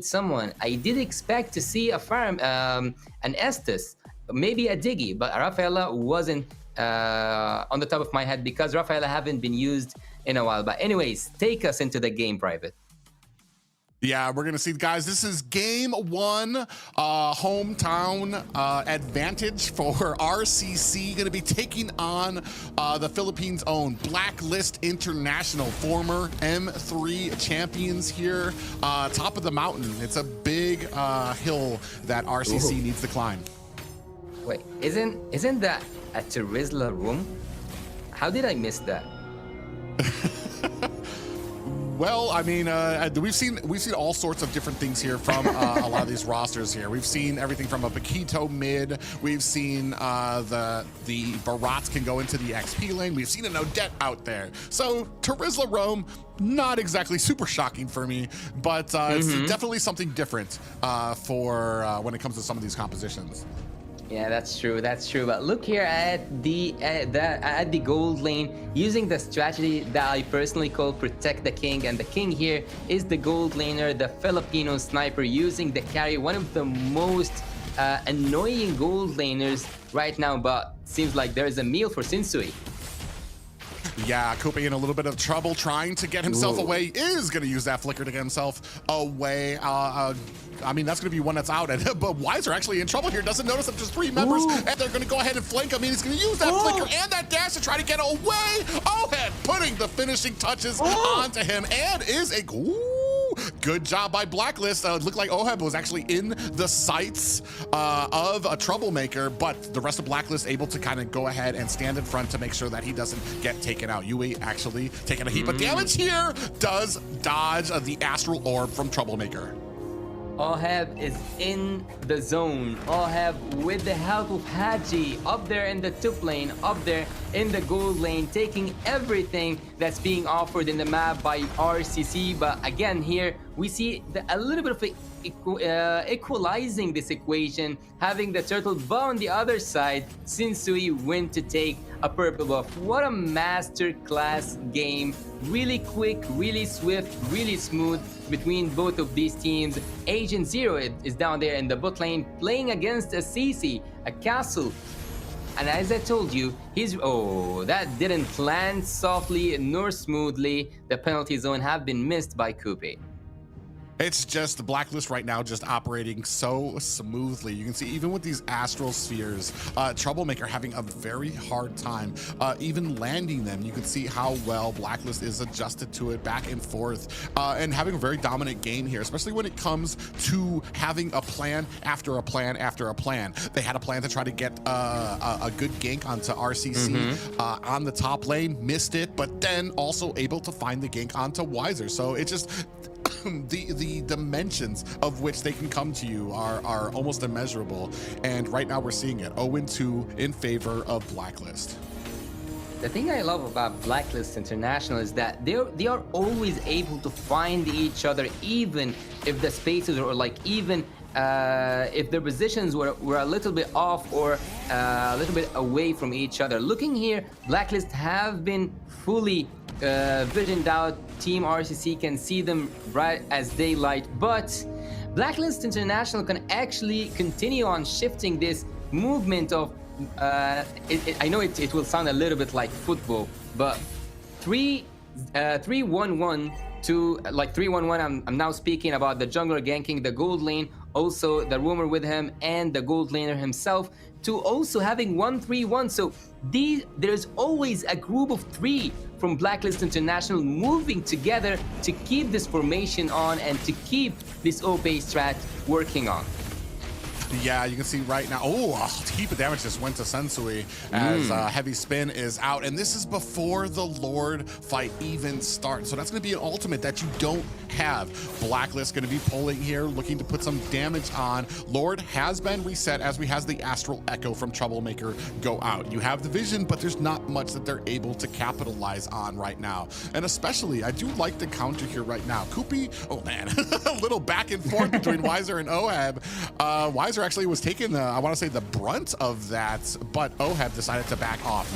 someone. I did expect to see a farm, an Estes, maybe a Diggy, but Rafaela wasn't on the top of my head because Rafaela haven't been used in a while. But anyways, take us into the game, Private. Yeah, we're gonna see, guys, this is game one, hometown advantage for RCC, gonna be taking on the Philippines' own Blacklist International, former M3 champions here, top of the mountain. It's a big hill that RCC needs to climb. Wait, isn't that a Terizla room? How did I miss that? Well, I mean, we've seen all sorts of different things here from a lot of these rosters here. We've seen everything from a Paquito mid. We've seen the Barats can go into the XP lane. We've seen an Odette out there. So Terizla roam, not exactly super shocking for me, but it's definitely something different for when it comes to some of these compositions. Yeah, that's true. That's true. But look here at the gold lane, using the strategy that I personally call protect the king, and the king here is the gold laner, the Filipino sniper, using the carry, one of the most annoying gold laners right now. But seems like there is a meal for Sinsui. Yeah, Coupe in a little bit of trouble trying to get himself away. Is going to use that flicker to get himself away. I mean, that's going to be one that's out. But Wiser actually in trouble here. Doesn't notice that there's 3 members, and they're going to go ahead and flank him. I mean, he's going to use that flicker and that dash to try to get away. Ohad putting the finishing touches onto him, and is a good job by Blacklist. It looked like Ohad was actually in the sights of a troublemaker, but the rest of Blacklist able to kind of go ahead and stand in front to make sure that he doesn't get taken out. Yui actually taking a heap of damage here, does dodge the Astral Orb from Troublemaker. Ohab is in the zone. Ohab, with the help of Haji, up there in the top lane, up there in the gold lane, taking everything that's being offered in the map by RCC. But again, here we see a little bit of equalizing this equation, having the turtle, but on the other side, Sinsui went to take a purple buff. What a masterclass game. Really quick, really swift, really smooth between both of these teams. Agent Zero is down there in the bot lane playing against a CC, a castle. And as I told you, that didn't land softly nor smoothly. The penalty zone have been missed by Coupe. It's just the Blacklist right now just operating so smoothly. You can see even with these astral spheres, Troublemaker having a very hard time even landing them. You can see how well Blacklist is adjusted to it back and forth, and having a very dominant game here, especially when it comes to having a plan after a plan after a plan. They had a plan to try to get a good gank onto RCC on the top lane, missed it, but then also able to find the gank onto Wiser. So it just the dimensions of which they can come to you are almost immeasurable, and right now we're seeing it 0-2 in favor of Blacklist. The thing I love about Blacklist International is that they are always able to find each other, even if the spaces, or like even if their positions were a little bit off or a little bit away from each other. Looking here, Blacklist have been fully visioned out. Team RCC can see them bright as daylight, but Blacklist International can actually continue on shifting this movement of I know it will sound a little bit like football, but 3-1-1 to like 3-1-1. I'm now speaking about the jungler ganking the gold lane, also the roamer with him, and the gold laner himself, to also having 1-3-1. So there's always a group of 3 from Blacklist International moving together to keep this formation on and to keep this OP strat working on. Yeah, you can see right now, a heap of damage just went to Sensui as Heavy Spin is out, and this is before the Lord fight even starts. So that's going to be an ultimate that you don't have. Blacklist going to be pulling here, looking to put some damage on. Lord has been reset as we has the Astral Echo from Troublemaker go out. You have the vision, but there's not much that they're able to capitalize on right now. And especially, I do like the counter here right now. Kupi, oh man, a little back and forth between Wiser and Ohab. Wiser Wiser actually was taking, I want to say, the brunt of that, but Oheb decided to back off.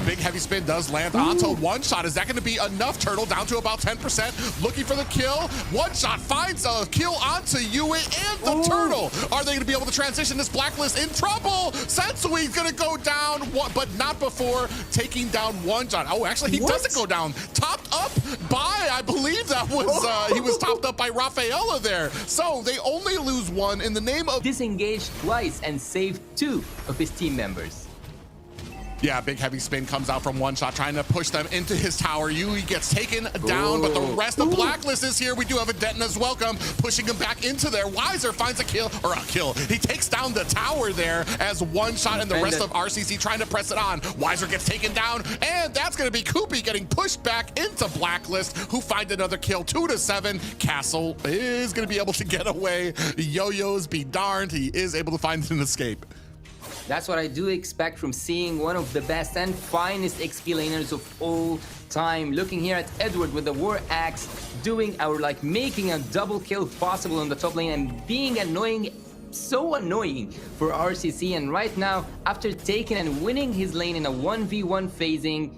Big heavy spin does land onto one shot. Is that going to be enough? Turtle down to about 10%, looking for the kill. One shot finds a kill onto Yui and the turtle. Are they going to be able to transition this Blacklist? In trouble. Sensui's going to go down, but not before taking down one shot. Oh, actually, he doesn't go down. Topped up by, I believe that was, he was topped up by Rafaela there. So they only lose one in the name of disengaged twice and saved 2 of his team members. Yeah, big heavy spin comes out from one shot, trying to push them into his tower. Yui gets taken down, but the rest of Blacklist is here. We do have a Detna's welcome, pushing him back into there. Wiser finds a kill, or a kill. He takes down the tower there as one shot, and the rest of RCC trying to press it on. Wiser gets taken down, and that's going to be Koopy getting pushed back into Blacklist, who find another kill, 2-7. Castle is going to be able to get away. Yo-Yo's be darned, he is able to find an escape. That's what I do expect from seeing one of the best and finest XP laners of all time. Looking here at Edward with the War Axe, doing our, making a double kill possible on the top lane and being annoying, so annoying for RCC. And right now, after taking and winning his lane in a 1v1 phasing,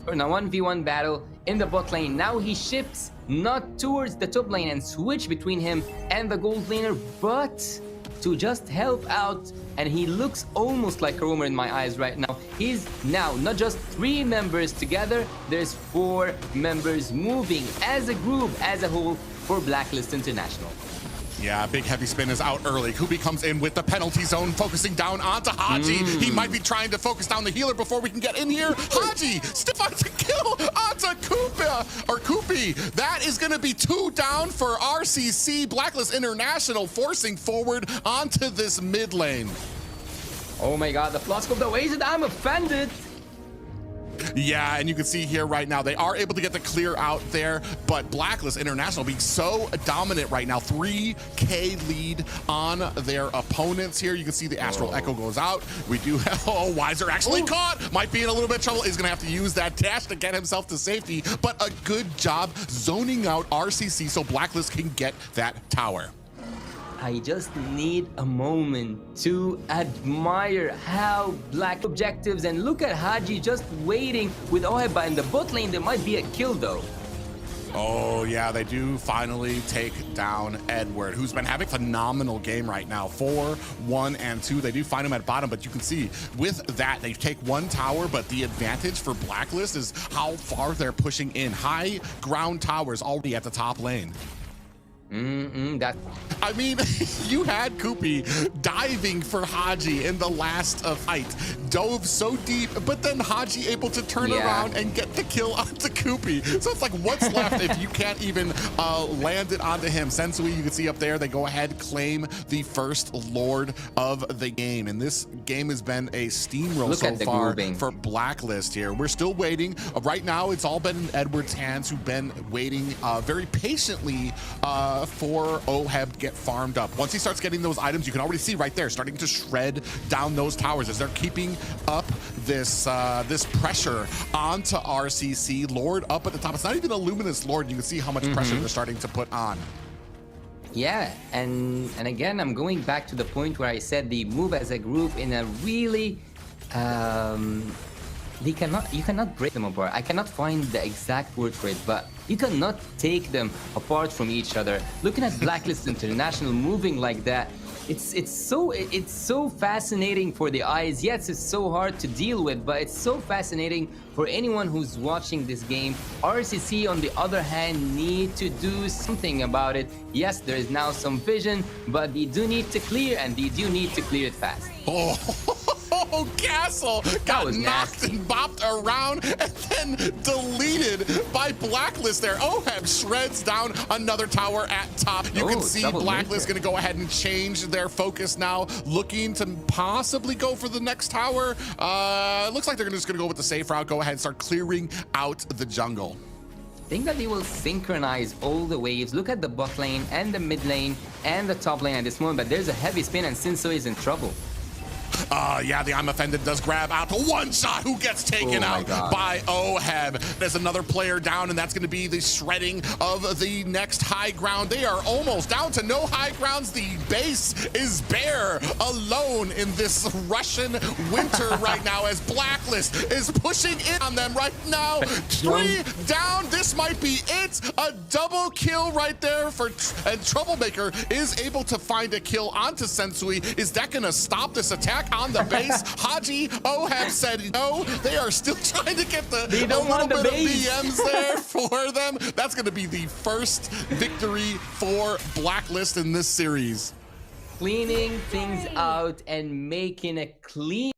or in a 1v1 battle in the bot lane, now he shifts not towards the top lane and switch between him and the gold laner, but to just help out, and he looks almost like a roamer in my eyes right now. He's now not just 3 members together, there's 4 members moving as a group, as a whole, for Blacklist International. Yeah, big heavy spin is out early. Kubi comes in with the penalty zone, focusing down onto Haji. He might be trying to focus down the healer before we can get in here. Haji still finds a kill onto Kubi. That is going to be 2 down for RCC. Blacklist International forcing forward onto this mid lane. Oh my god, the flask of the wasted, I'm offended. Yeah, and you can see here right now, they are able to get the clear out there, but Blacklist International being so dominant right now, 3K lead on their opponents here. You can see the Astral Echo goes out. We do have, Wiser actually caught, might be in a little bit of trouble, is gonna have to use that dash to get himself to safety, but a good job zoning out RCC so Blacklist can get that tower. I just need a moment to admire how Black objectives, and look at Haji just waiting with Oheba in the bot lane. There might be a kill though. Oh yeah, they do finally take down Edward, who's been having a phenomenal game right now. 4, 1, and 2. They do find him at bottom, but you can see with that, they take 1 tower, but the advantage for Blacklist is how far they're pushing in. High ground towers already at the top lane. I mean, you had Koopy diving for Haji in the last fight. Dove so deep, but then Haji able to turn around and get the kill onto Koopy. So it's like, what's left if you can't even land it onto him? Sensui, you can see up there, they go ahead, claim the first Lord of the game. And this game has been a steamroll so far for Blacklist here. We're still waiting. Right now, it's all been in Edward's hands, who've been waiting very patiently for Oheb to get farmed up. Once he starts getting those items, you can already see right there, starting to shred down those towers as they're keeping up this this pressure onto RCC. Lord up at the top. It's not even a Luminous Lord. You can see how much pressure they're starting to put on. Yeah, and again, I'm going back to the point where I said they move as a group in a really you cannot break them apart. I cannot find the exact word for it, but you cannot take them apart from each other. Looking at Blacklist International moving like that, it's so fascinating for the eyes. Yes, it's so hard to deal with, but it's so fascinating for anyone who's watching this game. RCC, on the other hand, need to do something about it. Yes, there is now some vision, but they do need to clear, and they do need to clear it fast. Oh, Castle got knocked and bopped around and then deleted by Blacklist there. Oheb shreds down another tower at top. You can see Blacklist going to go ahead and change their focus now, looking to possibly go for the next tower. Looks like they're just going to go with the safe route, go ahead and start clearing out the jungle. I think that they will synchronize all the waves. Look at the bot lane and the mid lane and the top lane at this moment, but there's a heavy spin and Sinso is in trouble. Yeah, the I'm Offended does grab out to one shot. Who gets taken out by Oheb? There's another player down, and that's going to be the shredding of the next high ground. They are almost down to no high grounds. The base is bare, alone in this Russian winter right now, as Blacklist is pushing in on them right now. 3 down. This might be it. A double kill right there and Troublemaker is able to find a kill onto Sensui. Is that going to stop this attack on the base? Haji Oheb said no. They are still trying to get a little bit of BMs there for them. That's going to be the first victory for Blacklist in this series. Cleaning things out and making a clean